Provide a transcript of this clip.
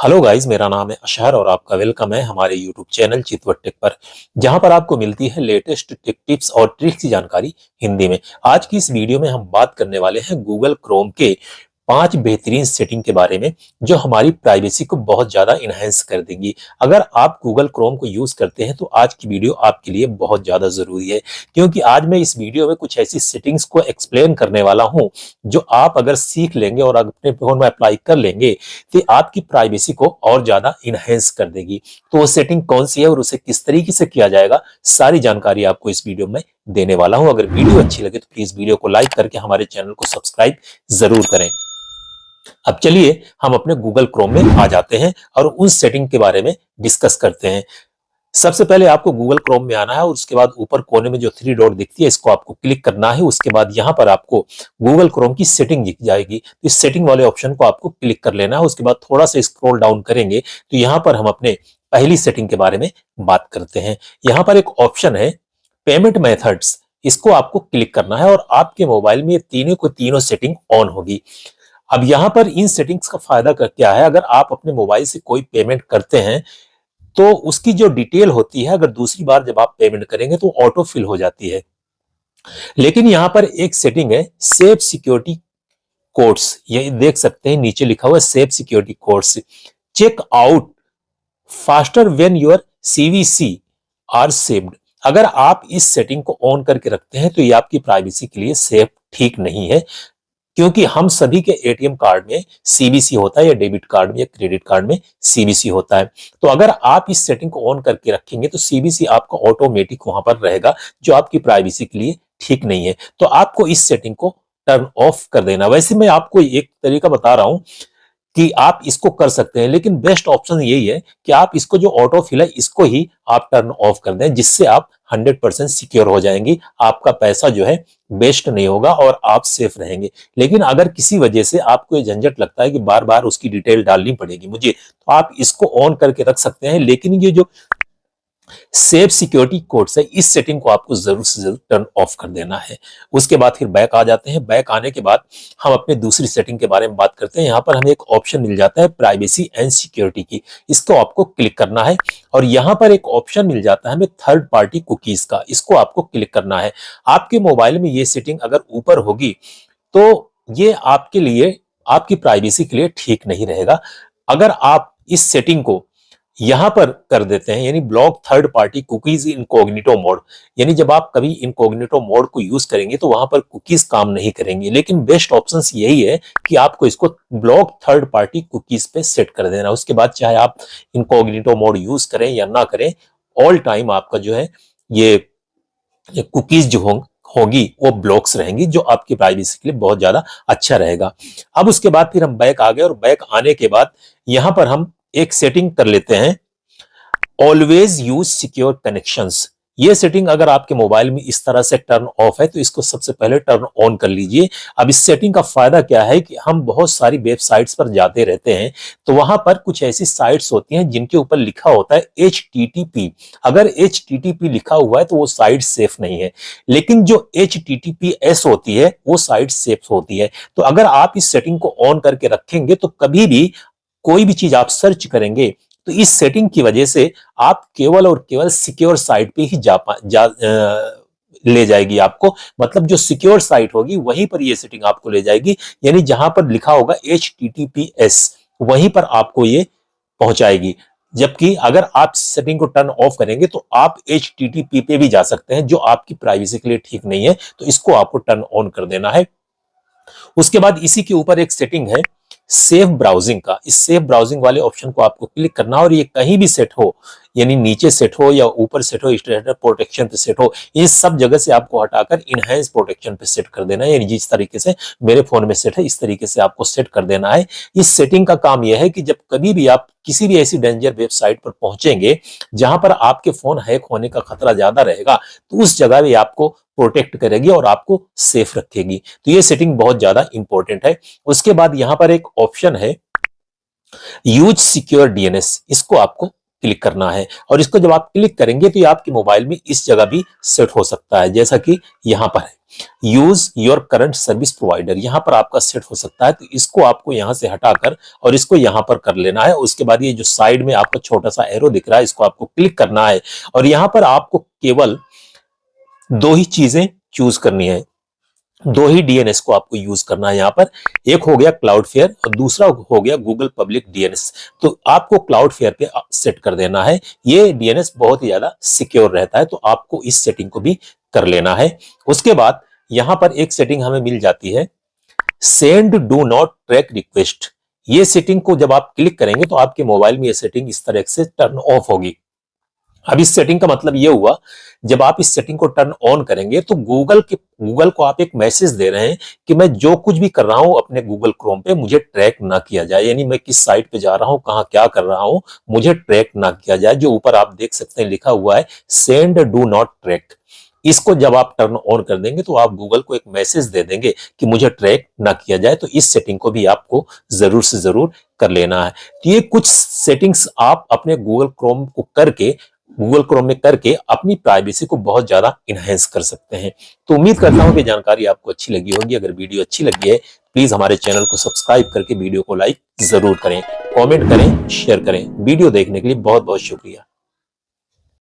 Hello guys, मेरा नाम है अशहर और आपका वेलकम है हमारे यूट्यूब चैनल चितवट टेक पर, जहां पर आपको मिलती है लेटेस्ट टेक टिप्स और ट्रिक्स की जानकारी हिंदी में। आज की इस वीडियो में हम बात करने वाले हैं गूगल क्रोम के 5 बेहतरीन सेटिंग के बारे में, जो हमारी प्राइवेसी को बहुत ज्यादा इनहेंस कर देंगी। अगर आप गूगल क्रोम को यूज करते हैं तो आज की वीडियो आपके लिए बहुत ज्यादा जरूरी है, क्योंकि आज मैं इस वीडियो में कुछ ऐसी सेटिंग्स को एक्सप्लेन करने वाला हूं जो आप अगर सीख लेंगे और अपने फोन में अप्लाई कर लेंगे तो आपकी प्राइवेसी को और ज्यादा इनहेंस कर देगी। तो वो सेटिंग कौन सी है और उसे किस तरीके से किया जाएगा, सारी जानकारी आपको इस वीडियो में देने वाला हूं। अगर वीडियो अच्छी लगे तो प्लीज वीडियो को लाइक करके हमारे चैनल को सब्सक्राइब जरूर करें। अब चलिए हम अपने गूगल क्रोम में आ जाते हैं और उन सेटिंग के बारे में डिस्कस करते हैं। सबसे पहले आपको गूगल क्रोम में आना है और उसके बाद ऊपर कोने में जो 3 डॉट दिखती है इसको आपको क्लिक करना है। उसके बाद यहाँ पर आपको गूगल क्रोम की सेटिंग दिख जाएगी, तो इस सेटिंग वाले ऑप्शन को आपको क्लिक कर लेना है। उसके बाद थोड़ा सा स्क्रॉल डाउन करेंगे तो यहाँ पर हम अपने पहली सेटिंग के बारे में बात करते हैं। यहाँ पर एक ऑप्शन है पेमेंट मेथड्स, इसको आपको क्लिक करना है और आपके मोबाइल में ये तीनों सेटिंग ऑन होगी। अब यहाँ पर इन सेटिंग्स का फायदा क्या है, अगर आप अपने मोबाइल से कोई पेमेंट करते हैं तो उसकी जो डिटेल होती है, अगर दूसरी बार जब आप पेमेंट करेंगे तो ऑटो फिल हो जाती है। लेकिन यहां पर एक सेटिंग है सेफ सिक्योरिटी कोड्स, ये देख सकते हैं नीचे लिखा हुआ है safe security codes check out faster when your CVC are saved. अगर आप इस सेटिंग को ऑन करके रखते हैं तो ये आपकी प्राइवेसी के लिए सेफ ठीक नहीं है, क्योंकि हम सभी के एटीएम कार्ड में सीबीसी होता है या डेबिट कार्ड में या क्रेडिट कार्ड में सीबीसी होता है। तो अगर आप इस सेटिंग को ऑन करके रखेंगे तो सीबीसी आपका ऑटोमेटिक वहां पर रहेगा, जो आपकी प्राइवेसी के लिए ठीक नहीं है। तो आपको इस सेटिंग को टर्न ऑफ कर देना। वैसे मैं आपको एक तरीका बता रहा हूं कि आप इसको कर सकते हैं, लेकिन बेस्ट ऑप्शन यही है कि आप इसको जो ऑटो फिल है इसको ही आप टर्न ऑफ कर दें, जिससे आप 100% सिक्योर हो जाएंगी। आपका पैसा जो है वेस्ट नहीं होगा और आप सेफ रहेंगे। लेकिन अगर किसी वजह से आपको ये झंझट लगता है कि बार बार उसकी डिटेल डालनी पड़ेगी मुझे, तो आप इसको ऑन करके रख सकते हैं। लेकिन ये जो सेफ सिक्योरिटी कोड से इस सेटिंग को आपको जरूर से जरूर टर्न ऑफ कर देना है। उसके बाद फिर बैक आ जाते हैं। बैक आने के बाद हम अपने दूसरी सेटिंग के बारे में बात करते हैं। यहाँ पर हमें एक ऑप्शन मिल जाता है प्राइवेसी एंड सिक्योरिटी की, इसको आपको क्लिक करना है और यहाँ पर एक ऑप्शन मिल जाता है हमें थर्ड पार्टी कुकीज का, इसको आपको क्लिक करना है। आपके मोबाइल में ये सेटिंग अगर ऊपर होगी तो ये आपके लिए, आपकी प्राइवेसी के लिए ठीक नहीं रहेगा। अगर आप इस सेटिंग को यहां पर कर देते हैं, यानी block third party cookies incognito mode, यानी जब आप कभी इनकॉग्निटो मोड को यूज करेंगे तो वहां पर कुकीज काम नहीं करेंगी। लेकिन बेस्ट ऑप्शन यही है कि आपको इसको ब्लॉक थर्ड पार्टी कुकीज पे सेट कर देना। उसके बाद चाहे आप इनकॉग्निटो मोड यूज करें या ना करें, ऑल टाइम आपका जो है ये कुकीज जो होगी वो ब्लॉक्स रहेंगी, जो आपकी प्राइवेसी के लिए बहुत ज्यादा अच्छा रहेगा। अब उसके बाद फिर हम बैक आ गए और बैक आने के बाद यहां पर हम एक सेटिंग कर लेते हैं ऑलवेज यूज सिक्योर कनेक्शंस। ये सेटिंग अगर आपके मोबाइल में इस तरह से टर्न ऑफ है तो इसको सबसे पहले टर्न ऑन कर लीजिए। अब इस सेटिंग का फायदा क्या है कि हम बहुत सारी वेबसाइट्स पर जाते रहते हैं, तो वहां पर कुछ ऐसी साइट्स होती हैं जिनके ऊपर लिखा होता है HTTP। अगर HTTP लिखा हुआ है तो वो साइट सेफ नहीं है, लेकिन जो HTTPS होती है वो साइट सेफ होती है। तो अगर आप इस सेटिंग को ऑन करके रखेंगे तो कभी भी कोई भी चीज आप सर्च करेंगे तो इस सेटिंग की वजह से आप केवल और केवल सिक्योर साइट पे ही ले जाएगी आपको। मतलब जो सिक्योर साइट होगी वहीं पर ये सेटिंग आपको ले जाएगी, यानी जहां पर लिखा होगा HTTPS वहीं पर आपको ये पहुंचाएगी। जबकि अगर आप सेटिंग को टर्न ऑफ करेंगे तो आप HTTP पे भी जा सकते हैं, जो आपकी प्राइवेसी के लिए ठीक नहीं है। तो इसको आपको टर्न ऑन कर देना है। उसके बाद इसी के ऊपर एक सेटिंग है सेफ ब्राउजिंग का। इस सेफ ब्राउजिंग वाले ऑप्शन को आपको क्लिक करना और ये कहीं भी सेट हो, यानी नीचे सेट हो या ऊपर सेट हो, स्टैंडर्ड प्रोटेक्शन पे सेट हो, इन सब जगह से आपको हटाकर इनहेंस प्रोटेक्शन पे सेट कर देना है। यानी जिस तरीके से मेरे फोन में सेट है इस तरीके से आपको सेट कर देना है। इस सेटिंग का काम यह है कि जब कभी भी आप किसी भी ऐसी डेंजर वेबसाइट पर पहुंचेंगे जहां पर आपके फोन हैक होने का खतरा ज्यादा रहेगा, तो उस जगह भी आपको प्रोटेक्ट करेगी और आपको सेफ रखेगी। तो ये सेटिंग बहुत ज्यादा इंपॉर्टेंट है। उसके बाद यहां पर एक ऑप्शन है यूज सिक्योर डीएनएस, इसको आपको क्लिक करना है और इसको जब आप क्लिक करेंगे तो ये आपके मोबाइल में इस जगह भी सेट हो सकता है, जैसा कि यहां पर है use your current service provider, यहां पर आपका सेट हो सकता है। तो इसको आपको यहां से हटाकर और इसको यहां पर कर लेना है। उसके बाद ये जो साइड में आपका छोटा सा एरो दिख रहा है इसको आपको क्लिक करना है और यहां पर आपको केवल दो ही चीजें चूज करनी है, दो ही डीएनएस को आपको यूज करना है। यहाँ पर एक हो गया क्लाउडफेयर और दूसरा हो गया गूगल पब्लिक डीएनएस। तो आपको क्लाउडफेयर पे सेट कर देना है। ये डीएनएस बहुत ही ज्यादा सिक्योर रहता है, तो आपको इस सेटिंग को भी कर लेना है। उसके बाद यहां पर एक सेटिंग हमें मिल जाती है, send do not track request. ये सेटिंग को जब आप क्लिक करेंगे तो आपके मोबाइल में ये सेटिंग इस तरह से टर्न ऑफ होगी। अब इस सेटिंग का मतलब ये हुआ, जब आप इस सेटिंग को टर्न ऑन करेंगे तो गूगल को आप एक मैसेज दे रहे हैं कि मैं जो कुछ भी कर रहा हूं अपने गूगल क्रोम पे मुझे ट्रैक ना किया जाए, यानी मैं किस साइट पे जा रहा हूं, कहां क्या कर रहा हूं, मुझे ट्रैक ना किया जाए। जो ऊपर आप देख सकते हैं लिखा हुआ है सेंड डू नॉट ट्रैक, इसको जब आप टर्न ऑन कर देंगे तो आप गूगल को एक मैसेज दे देंगे कि मुझे ट्रैक ना किया जाए। तो इस सेटिंग को भी आपको जरूर से जरूर कर लेना है। तो ये कुछ सेटिंग्स आप अपने गूगल क्रोम में करके अपनी प्राइवेसी को बहुत ज्यादा इनहेंस कर सकते हैं। तो उम्मीद करता हूं कि जानकारी आपको अच्छी लगी होगी। अगर वीडियो अच्छी लगी है प्लीज हमारे चैनल को सब्सक्राइब करके वीडियो को लाइक जरूर करें, कमेंट करें, शेयर करें। वीडियो देखने के लिए बहुत बहुत शुक्रिया।